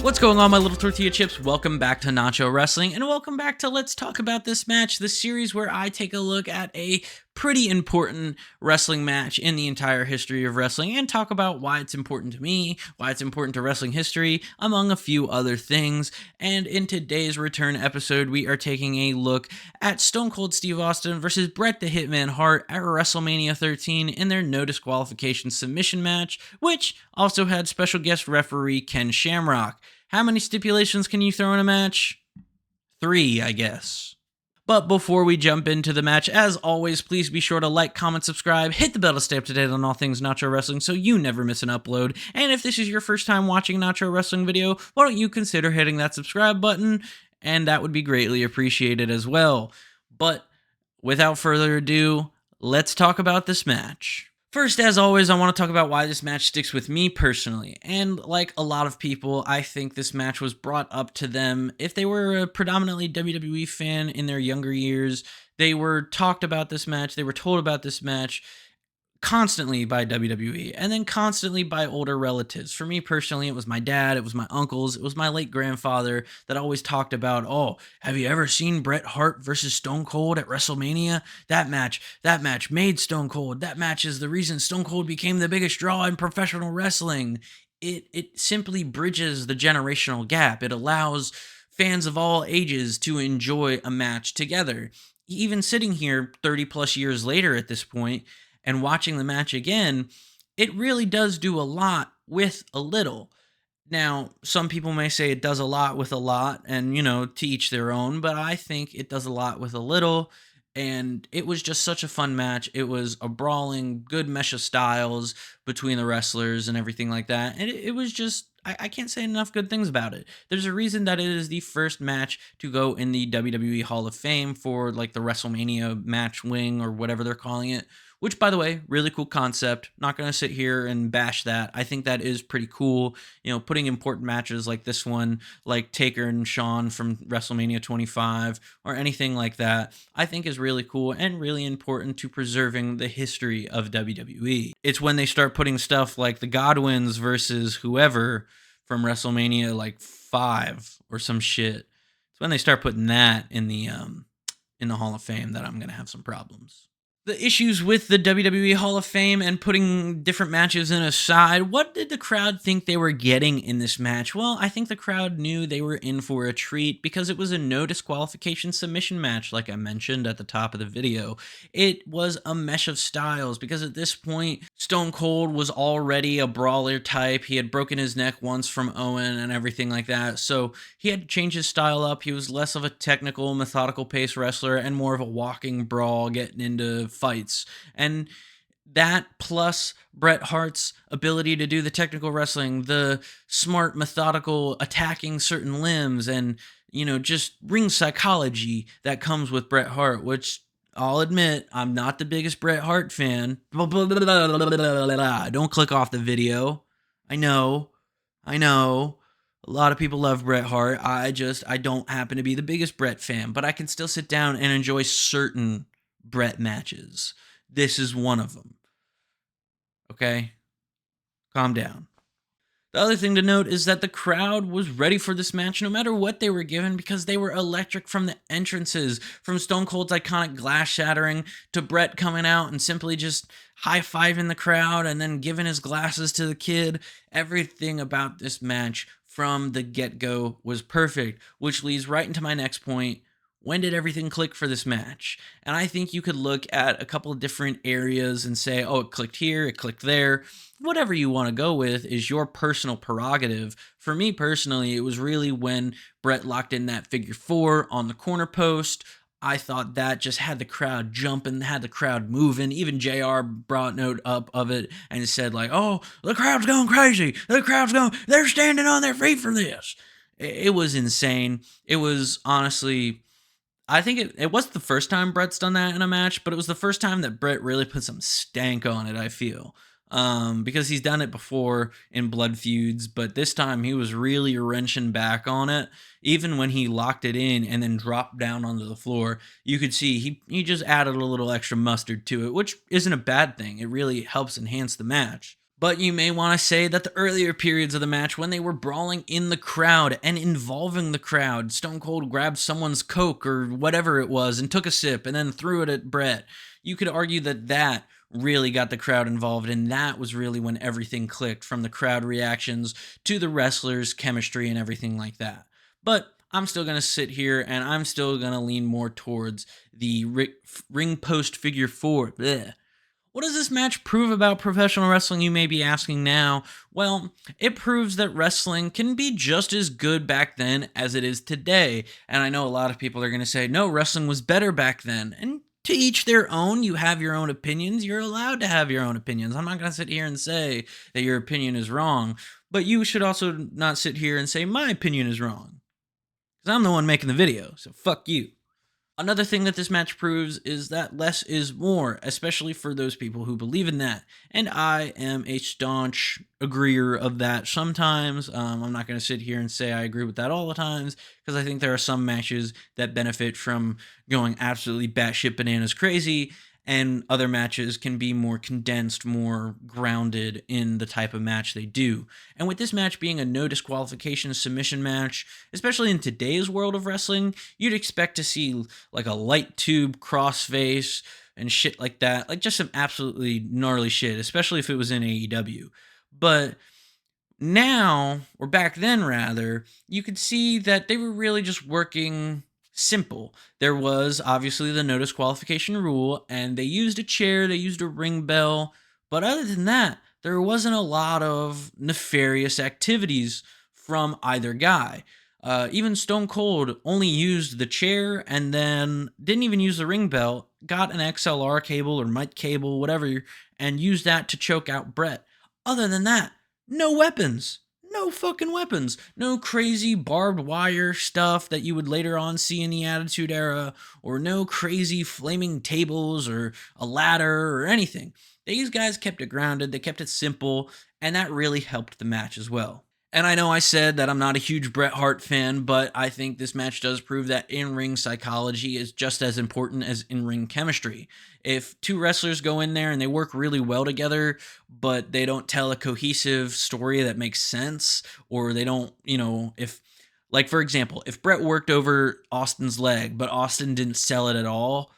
What's going on, my little tortilla chips? Welcome back to Nacho Wrestling, and welcome back to Let's Talk About This Match, the series where I take a look at a pretty important wrestling match in the entire history of wrestling and talk about why it's important to me, why it's important to wrestling history, among a few other things. And in today's return episode, we are taking a look at Stone Cold Steve Austin versus Bret the Hitman Hart at WrestleMania 13 in their no disqualification submission match, which also had special guest referee Ken Shamrock. How many stipulations can you throw in a match? 3, I guess. But before we jump into the match, as always, please be sure to like, comment, subscribe, hit the bell to stay up to date on all things Nacho Wrestling so you never miss an upload. And if this is your first time watching Nacho Wrestling video, why don't you consider hitting that subscribe button? And that would be greatly appreciated as well. But without further ado, let's talk about this match. First, as always, I want to talk about why this match sticks with me personally. And like a lot of people, I think this match was brought up to them. If they were a predominantly WWE fan in their younger years, they were talked about this match, they were told about this match constantly by WWE and then constantly by older relatives. For me personally, it was my dad, it was my uncles, it was my late grandfather that always talked about, oh, have you ever seen Bret Hart versus Stone Cold at WrestleMania? That match made Stone Cold. That match is the reason Stone Cold became the biggest draw in professional wrestling. It simply bridges the generational gap. It allows fans of all ages to enjoy a match together. Even sitting here 30 plus years later at this point, and watching the match again, it really does do a lot with a little. Now, some people may say it does a lot with a lot, and, to each their own, but I think it does a lot with a little, and it was just such a fun match. It was a brawling, good mesh of styles between the wrestlers and everything like that, and it was just, I can't say enough good things about it. There's a reason that it is the first match to go in the WWE Hall of Fame for, like, the WrestleMania match wing or whatever they're calling it. Which, by the way, really cool concept. Not going to sit here and bash that. I think that is pretty cool. Putting important matches like this one, like Taker and Shawn from WrestleMania 25, or anything like that, I think is really cool and really important to preserving the history of WWE. It's when they start putting stuff like the Godwins versus whoever from WrestleMania like 5 or some shit. It's when they start putting that in the Hall of Fame that I'm going to have some problems. The issues with the WWE Hall of Fame and putting different matches in aside, what did the crowd think they were getting in this match? Well, I think the crowd knew they were in for a treat because it was a no disqualification submission match, like I mentioned at the top of the video. It was a mesh of styles because at this point, Stone Cold was already a brawler type. He had broken his neck once from Owen and everything like that, so he had to change his style up. He was less of a technical, methodical pace wrestler and more of a walking brawl, getting into fights. And that plus Bret Hart's ability to do the technical wrestling, the smart, methodical attacking certain limbs, and, just ring psychology that comes with Bret Hart, which I'll admit, I'm not the biggest Bret Hart fan. Don't click off the video. I know. A lot of people love Bret Hart. I don't happen to be the biggest Bret fan, but I can still sit down and enjoy certain Bret matches. This is one of them. Okay? Calm down. The other thing to note is that the crowd was ready for this match no matter what they were given because they were electric from the entrances, from Stone Cold's iconic glass shattering to Bret coming out and simply just high-fiving the crowd and then giving his glasses to the kid. Everything about this match from the get-go was perfect, which leads right into my next point. When did everything click for this match? And I think you could look at a couple of different areas and say, oh, it clicked here, it clicked there. Whatever you want to go with is your personal prerogative. For me personally, it was really when Bret locked in that figure 4 on the corner post. I thought that just had the crowd jumping, had the crowd moving. Even JR brought note up of it and said like, oh, the crowd's going crazy. They're standing on their feet for this. It was insane. It was honestly, I think it wasn't the first time Bret's done that in a match, but it was the first time that Bret really put some stank on it, I feel. Because he's done it before in blood feuds, but this time he was really wrenching back on it. Even when he locked it in and then dropped down onto the floor, you could see he just added a little extra mustard to it, which isn't a bad thing. It really helps enhance the match. But you may want to say that the earlier periods of the match, when they were brawling in the crowd and involving the crowd, Stone Cold grabbed someone's Coke or whatever it was and took a sip and then threw it at Bret. You could argue that that really got the crowd involved, and that was really when everything clicked, from the crowd reactions to the wrestlers' chemistry and everything like that. But I'm still going to sit here and I'm still going to lean more towards the ring post figure 4. Blech. What does this match prove about professional wrestling, you may be asking now? Well, it proves that wrestling can be just as good back then as it is today. And I know a lot of people are going to say, no, wrestling was better back then. And to each their own. You have your own opinions. You're allowed to have your own opinions. I'm not going to sit here and say that your opinion is wrong. But you should also not sit here and say my opinion is wrong, because I'm the one making the video. So fuck you. Another thing that this match proves is that less is more, especially for those people who believe in that. And I am a staunch agreeer of that sometimes. I'm not going to sit here and say I agree with that all the times, because I think there are some matches that benefit from going absolutely batshit bananas crazy, and other matches can be more condensed, more grounded in the type of match they do. And with this match being a no disqualification submission match, especially in today's world of wrestling, you'd expect to see like a light tube crossface and shit like that. Like just some absolutely gnarly shit, especially if it was in AEW. But now, or back then rather, you could see that they were really just working simple. There was obviously the no disqualification rule, and they used a chair, they used a ring bell, but other than that, there wasn't a lot of nefarious activities from either guy. Even Stone Cold only used the chair and then didn't even use the ring bell, got an XLR cable or mic cable, whatever, and used that to choke out Bret. Other than that, no weapons. No fucking weapons. No crazy barbed wire stuff that you would later on see in the Attitude Era, or no crazy flaming tables or a ladder or anything. These guys kept it grounded, they kept it simple, and that really helped the match as well. And I know I said that I'm not a huge Bret Hart fan, but I think this match does prove that in-ring psychology is just as important as in-ring chemistry. If two wrestlers go in there and they work really well together, but they don't tell a cohesive story that makes sense, or they don't, if, like, for example, if Bret worked over Austin's leg, but Austin didn't sell it at all,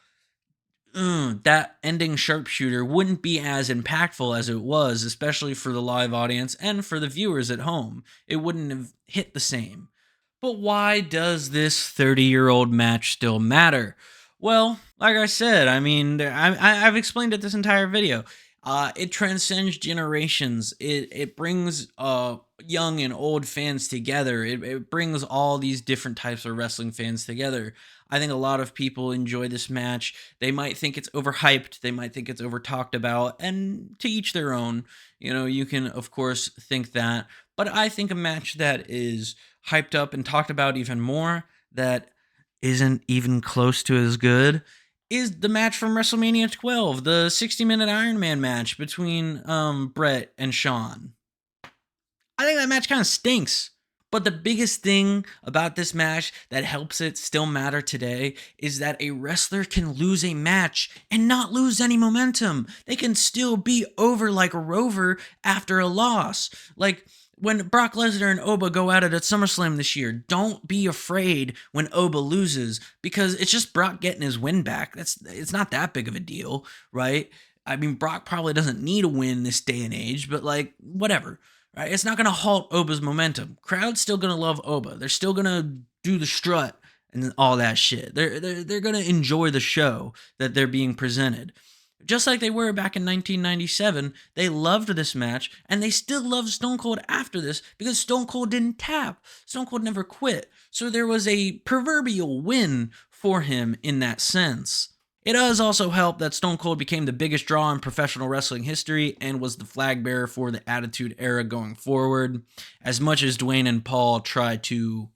that ending sharpshooter wouldn't be as impactful as it was, especially for the live audience and for the viewers at home. It wouldn't have hit the same. But why does this 30-year-old match still matter? Well, like I said, I mean, I've explained it this entire video. It transcends generations. It brings young and old fans together. It brings all these different types of wrestling fans together. I think a lot of people enjoy this match. They might think it's overhyped. They might think it's over talked about, and to each their own. You can, of course, think that. But I think a match that is hyped up and talked about even more, that isn't even close to as good, is the match from WrestleMania 12, the 60-minute Iron Man match between Bret and Shawn. I think that match kind of stinks. But the biggest thing about this match that helps it still matter today is that a wrestler can lose a match and not lose any momentum. They can still be over like a Rover after a loss. Like when Brock Lesnar and Oba go at it at SummerSlam this year, don't be afraid when Oba loses, because it's just Brock getting his win back. It's not that big of a deal, right? I mean, Brock probably doesn't need a win this day and age, but like, whatever. Right? It's not going to halt Oba's momentum. Crowd's still going to love Oba. They're still going to do the strut and all that shit. They're going to enjoy the show that they're being presented. Just like they were back in 1997, they loved this match, and they still love Stone Cold after this, because Stone Cold didn't tap. Stone Cold never quit. So there was a proverbial win for him in that sense. It does also help that Stone Cold became the biggest draw in professional wrestling history and was the flag bearer for the Attitude Era going forward, as much as Dwayne and Paul tried to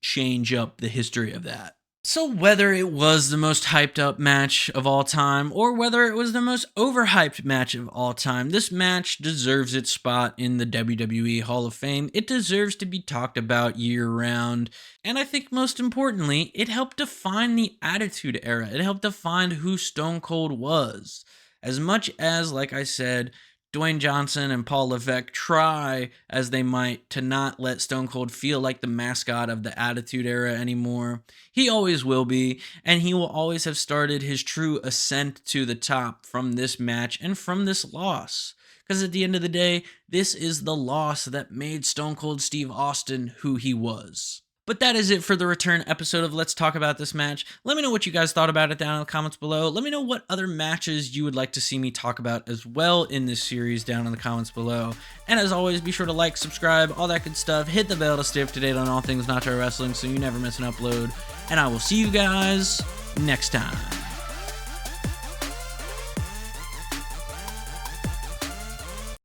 change up the history of that. So whether it was the most hyped up match of all time, or whether it was the most overhyped match of all time, this match deserves its spot in the WWE Hall of Fame. It deserves to be talked about year round. And I think most importantly, it helped define the Attitude Era. It helped define who Stone Cold was. As much as, like I said, Dwayne Johnson and Paul Levesque try as they might to not let Stone Cold feel like the mascot of the Attitude Era anymore, he always will be, and he will always have started his true ascent to the top from this match and from this loss. Because at the end of the day, this is the loss that made Stone Cold Steve Austin who he was. But that is it for the return episode of Let's Talk About This Match. Let me know what you guys thought about it down in the comments below. Let me know what other matches you would like to see me talk about as well in this series down in the comments below. And as always, be sure to like, subscribe, all that good stuff. Hit the bell to stay up to date on all things Nacho Wrestling so you never miss an upload. And I will see you guys next time.